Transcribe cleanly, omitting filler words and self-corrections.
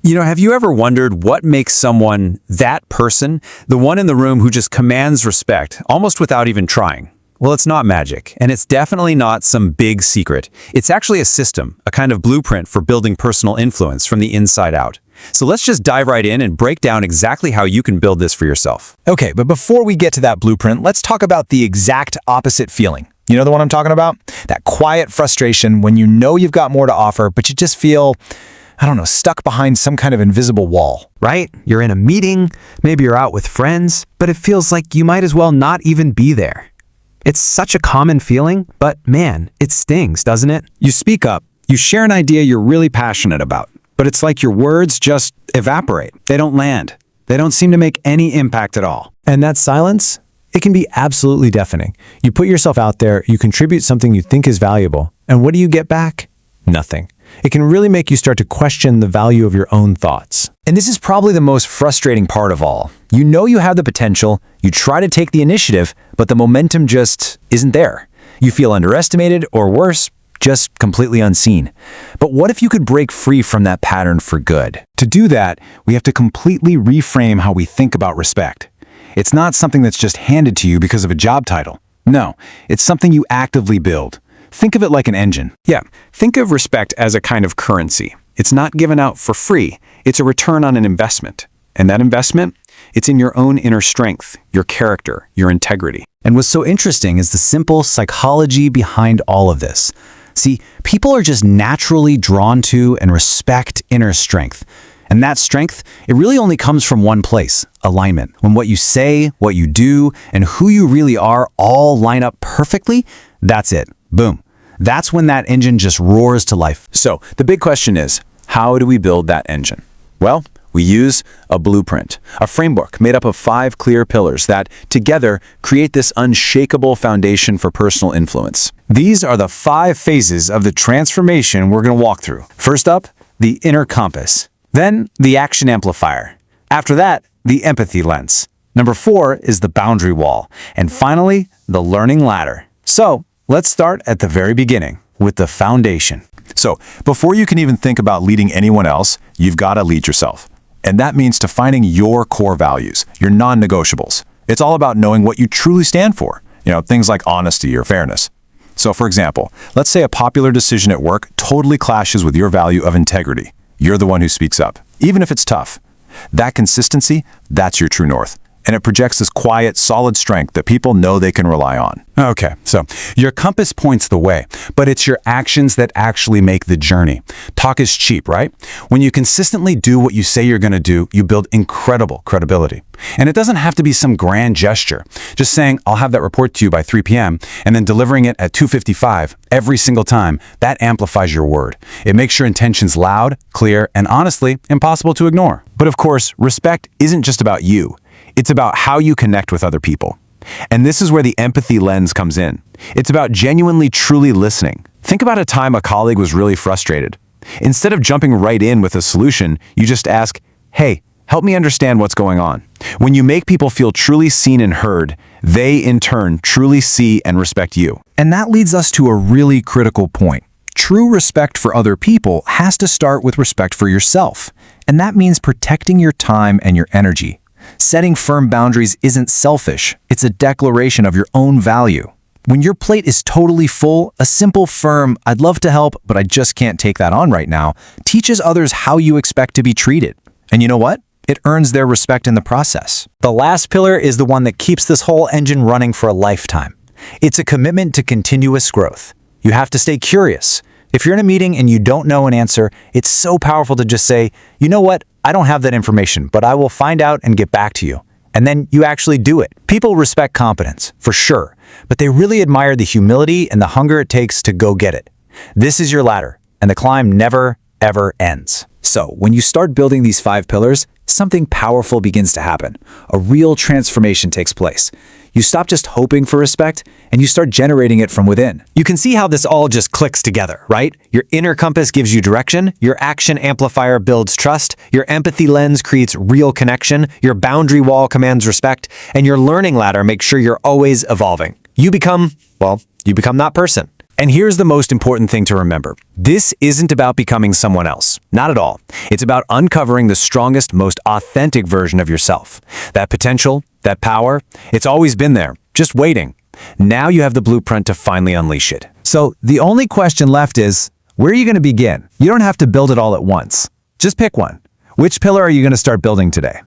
Have you ever wondered what makes someone that person, the one in the room who just commands respect, almost without even trying? Well, it's not magic, and it's definitely not some big secret. It's actually a system, a kind of blueprint for building personal influence from the inside out. So let's just dive right in and break down exactly how you can build this for yourself. Okay, but before we get to that blueprint, let's talk about the exact opposite feeling. You know the one I'm talking about? That quiet frustration when you know you've got more to offer, but you just feel, stuck behind some kind of invisible wall. Right? You're in a meeting, maybe you're out with friends, but it feels like you might as well not even be there. It's such a common feeling, but man, it stings, doesn't it? You speak up, you share an idea you're really passionate about, but it's like your words just evaporate. They don't land. They don't seem to make any impact at all. And that silence, it can be absolutely deafening. You put yourself out there, you contribute something you think is valuable, and what do you get back? Nothing. It can really make you start to question the value of your own thoughts. And this is probably the most frustrating part of all. You know you have the potential, you try to take the initiative, but the momentum just isn't there. You feel underestimated, or worse, just completely unseen. But what if you could break free from that pattern for good? To do that, we have to completely reframe how we think about respect. It's not something that's just handed to you because of a job title. No, it's something you actively build. Think of it like an engine. Yeah, think of respect as a kind of currency. It's not given out for free. It's a return on an investment. And that investment, it's in your own inner strength, your character, your integrity. And what's so interesting is the simple psychology behind all of this. See, people are just naturally drawn to and respect inner strength. And that strength, it really only comes from one place, alignment. When what you say, what you do, and who you really are all line up perfectly, that's it. Boom. That's when that engine just roars to life. So the big question is, how do we build that engine? Well, we use a blueprint, a framework made up of 5 clear pillars that, together, create this unshakable foundation for personal influence. These are the 5 phases of the transformation we're going to walk through. First up, the inner compass. Then, the action amplifier. After that, the empathy lens. Number 4 is the boundary wall. And finally, the learning ladder. So, let's start at the very beginning with the foundation. So, before you can even think about leading anyone else, you've got to lead yourself. And that means defining your core values, your non-negotiables. It's all about knowing what you truly stand for. Things like honesty or fairness. So, for example, let's say a popular decision at work totally clashes with your value of integrity. You're the one who speaks up, even if it's tough. That consistency, that's your true north. And it projects this quiet, solid strength that people know they can rely on. Okay, so your compass points the way, but it's your actions that actually make the journey. Talk is cheap, right? When you consistently do what you say you're going to do, you build incredible credibility. And it doesn't have to be some grand gesture. Just saying, I'll have that report to you by 3 p.m., and then delivering it at 2:55 every single time, that amplifies your word. It makes your intentions loud, clear, and honestly, impossible to ignore. But of course, respect isn't just about you. It's about how you connect with other people. And this is where the empathy lens comes in. It's about genuinely, truly listening. Think about a time a colleague was really frustrated. Instead of jumping right in with a solution, you just ask, hey, help me understand what's going on. When you make people feel truly seen and heard, they in turn truly see and respect you. And that leads us to a really critical point. True respect for other people has to start with respect for yourself. And that means protecting your time and your energy. Setting firm boundaries isn't selfish. It's a declaration of your own value. When your plate is totally full, a simple, firm, I'd love to help, but I just can't take that on right now, teaches others how you expect to be treated. And you know what? It earns their respect in the process. The last pillar is the one that keeps this whole engine running for a lifetime. It's a commitment to continuous growth. You have to stay curious. If you're in a meeting and you don't know an answer, it's so powerful to just say, you know what? I don't have that information, but I will find out and get back to you. And then you actually do it. People respect competence, for sure, but they really admire the humility and the hunger it takes to go get it. This is your ladder, and the climb never, ever ends. So, when you start building these 5 pillars, something powerful begins to happen. A real transformation takes place. You stop just hoping for respect, and you start generating it from within. You can see how this all just clicks together, right? Your inner compass gives you direction, your action amplifier builds trust, your empathy lens creates real connection, your boundary wall commands respect, and your learning ladder makes sure you're always evolving. You become that person. And here's the most important thing to remember. This isn't about becoming someone else. Not at all. It's about uncovering the strongest, most authentic version of yourself. That potential, that power, it's always been there, just waiting. Now you have the blueprint to finally unleash it. So the only question left is, where are you going to begin? You don't have to build it all at once. Just pick one. Which pillar are you going to start building today?